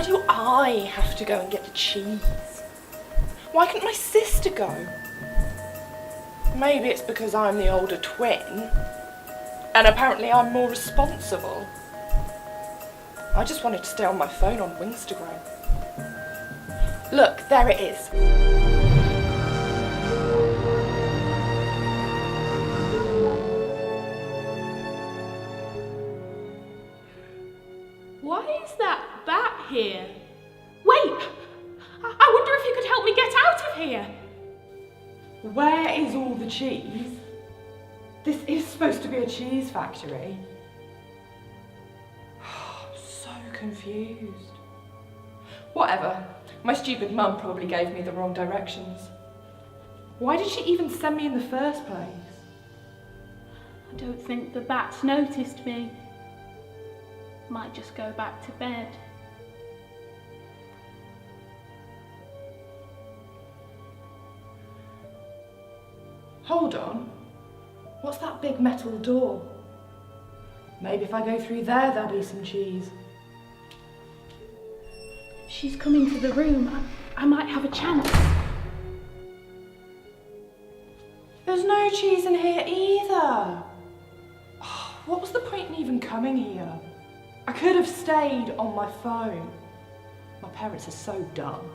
Why do I have to go and get the cheese? Why couldn't my sister go? Maybe it's because I'm the older twin, and apparently I'm more responsible. I just wanted to stay on my phone on Instagram. Look, there it is. Why is that bat here? Wait! I wonder if you could help me get out of here. Where is all the cheese? This is supposed to be a cheese factory. I'm so confused. Whatever. My stupid mum probably gave me the wrong directions. Why did she even send me in the first place? I don't think the bat's noticed me. Might just go back to bed. Hold on. What's that big metal door? Maybe if I go through there, there'll be some cheese. She's coming to the room. I might have a chance. There's no cheese in here either. Oh, what was the point in even coming here? I could have stayed on my phone. My parents are so dumb.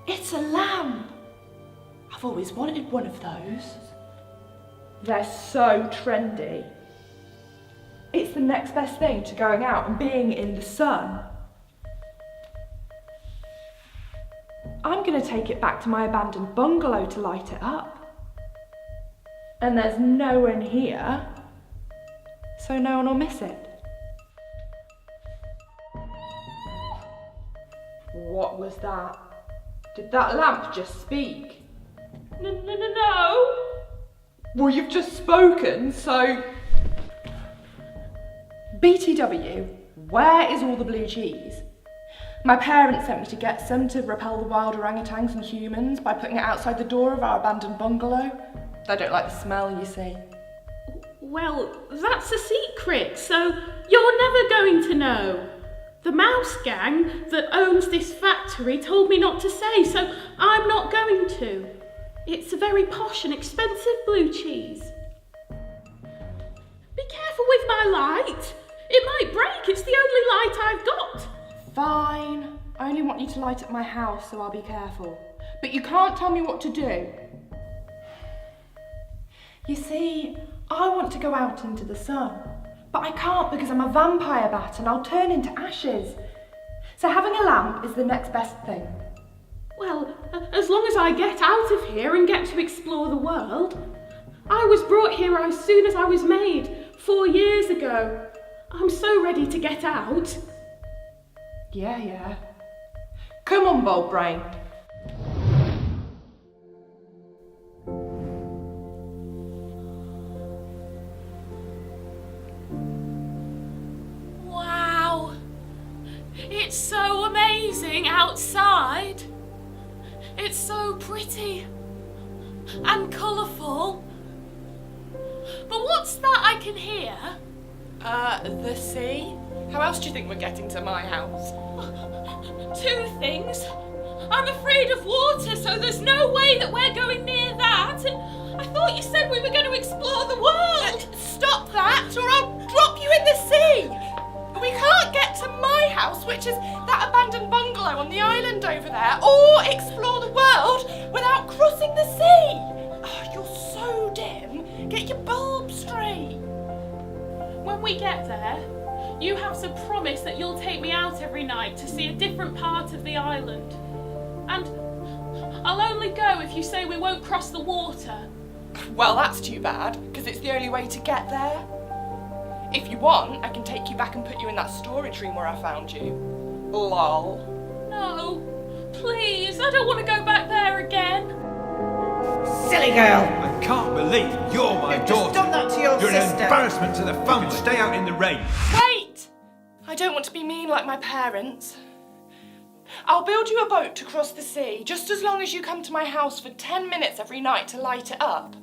It's a lamp. I've always wanted one of those. They're so trendy. It's the next best thing to going out and being in the sun. I'm going to take it back to my abandoned bungalow to light it up. And there's no one here, so no one will miss it. What was that? Did that lamp just speak? No. Well, you've just spoken, so... BTW, where is all the blue cheese? My parents sent me to get some to repel the wild orangutans and humans by putting it outside the door of our abandoned bungalow. They don't like the smell, you see. Well, that's a secret, so you're never going to know. The mouse gang that owns this factory told me not to say, so I'm not going to. It's a very posh and expensive blue cheese. Be careful with my light. It might break. It's the only light I've got. Fine. I only want you to light up my house, so I'll be careful. But you can't tell me what to do. You see, I want to go out into the sun, but I can't because I'm a vampire bat and I'll turn into ashes. So having a lamp is the next best thing. Well, as long as I get out of here and get to explore the world. I was brought here as soon as I was made, 4 years ago. I'm so ready to get out. Yeah. Come on, bold brain. Wow, it's so amazing outside. It's so pretty and colourful. But what's that I can hear? The sea? How else do you think we're getting to my house? 2 things. I'm afraid of water, so there's no way that we're going near that. And I thought you said we were going to explore the world. Stop that, or I'll drop you in the sea. We can't get to my house, which is that abandoned bungalow on the island over there, or explore the world without crossing the sea. Oh, you're so dim. Get your bulb straight. When we get there, you have to promise that you'll take me out every night to see a different part of the island. And I'll only go if you say we won't cross the water. Well, that's too bad, because it's the only way to get there. If you want, I can take you back and put you in that storage room where I found you. Lol. No, please, I don't want to go back there again. Silly girl! I can't believe you're my You've daughter. just done that to your You're sister. an embarrassment to the family. Stay out in the rain. Wait! I don't want to be mean like my parents. I'll build you a boat to cross the sea, just as long as you come to my house for 10 minutes every night to light it up.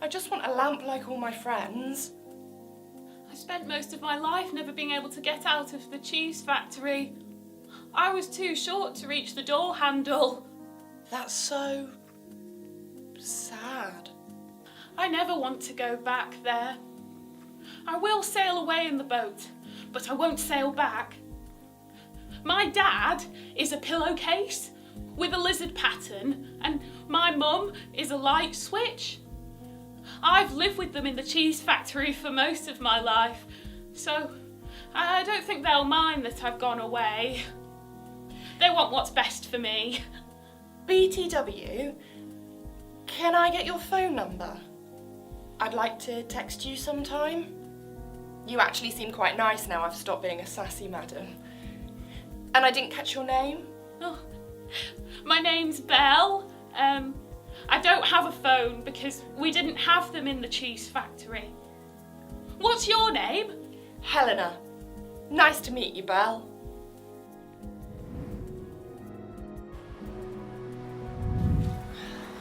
I just want a lamp like all my friends. I spent most of my life never being able to get out of the cheese factory. I was too short to reach the door handle. That's so sad. I never want to go back there. I will sail away in the boat, but I won't sail back. My dad is a pillowcase with a lizard pattern, and my mum is a light switch. I've lived with them in the cheese factory for most of my life, so I don't think they'll mind that I've gone away. They want what's best for me. BTW, can I get your phone number? I'd like to text you sometime. You actually seem quite nice now I've stopped being a sassy madam. And I didn't catch your name? Oh, my name's Belle. I don't have a phone because we didn't have them in the cheese factory. What's your name? Helena. Nice to meet you, Belle.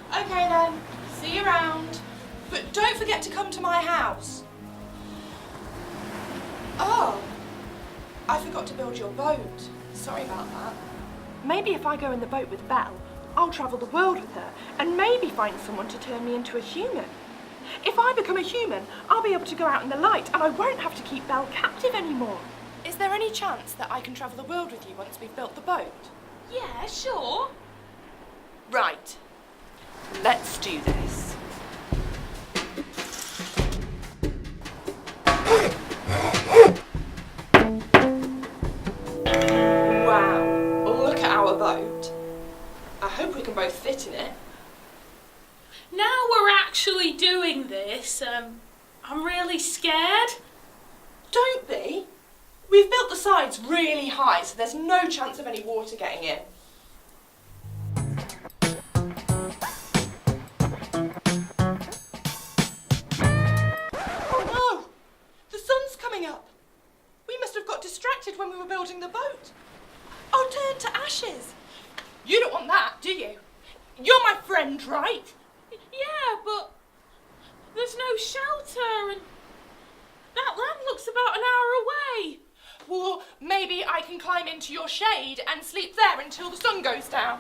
Okay then, see you around. But don't forget to come to my house. Oh, I forgot to build your boat. Sorry about that. Maybe if I go in the boat with Belle, I'll travel the world with her and maybe find someone to turn me into a human. If I become a human, I'll be able to go out in the light and I won't have to keep Belle captive anymore. Is there any chance that I can travel the world with you once we've built the boat? Yeah, sure. Right. Let's do this. Wow, look at our boat. I hope we can both fit in it. Now we're actually doing this, I'm really scared. Don't be. We've built the sides really high, so there's no chance of any water getting in. Oh no! The sun's coming up. We must have got distracted when we were building the boat. I'll turn to ashes. You don't want that, do you? You're my friend, right? Yeah, but there's no shelter and that land looks about an hour away. Well, maybe I can climb into your shade and sleep there until the sun goes down.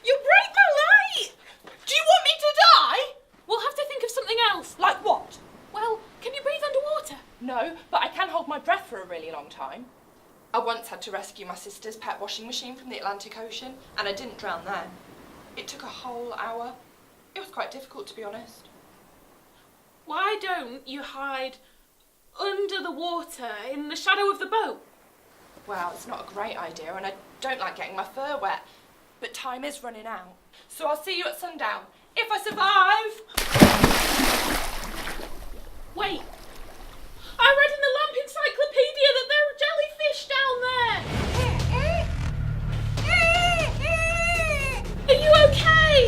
You break my light! Do you want me to die? We'll have to think of something else. Like what? Well, can you breathe underwater? No, but I can hold my breath for a really long time. I once had to rescue my sister's pet washing machine from the Atlantic Ocean, and I didn't drown then. It took a whole hour. It was quite difficult, to be honest. Why don't you hide under the water in the shadow of the boat? Well, it's not a great idea, and I don't like getting my fur wet. But time is running out, so I'll see you at sundown, if I survive! Wait! I read in the Lamp Encyclopedia that there are jellyfish down there! Are you okay?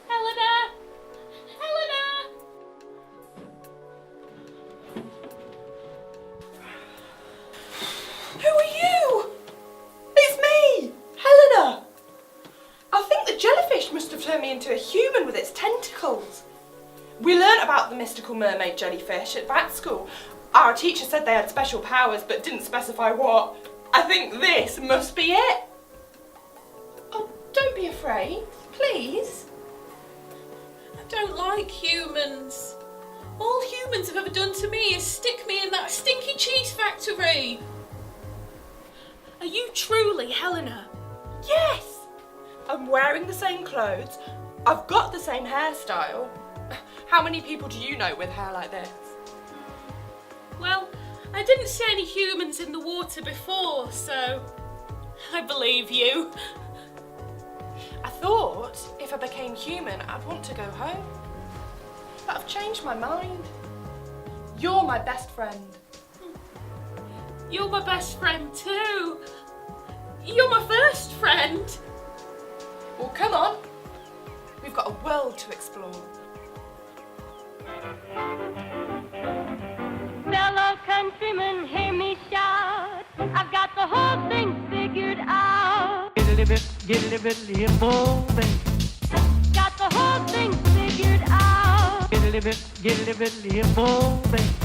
Helena! Helena! Who are you? It's me, Helena. I think the jellyfish must have turned me into a human with its tentacles. We learnt about the mystical mermaid jellyfish at vet school. Our teacher said they had special powers but didn't specify what. I think this must be it. Oh, don't be afraid, please. I don't like humans. All humans have ever done to me is stick me in that stinky cheese factory. Are you truly Helena? Yes. I'm wearing the same clothes. I've got the same hairstyle. How many people do you know with hair like this? Well, I didn't see any humans in the water before, so I believe you. I thought if I became human, I'd want to go home. But I've changed my mind. You're my best friend. You're my best friend too. You're my first friend. Well, come on. We've got a world to explore. Fellow countrymen, hear me shout. I've got the whole thing figured out. get a little bit moving. Got the whole thing figured out. Get a little bit moving.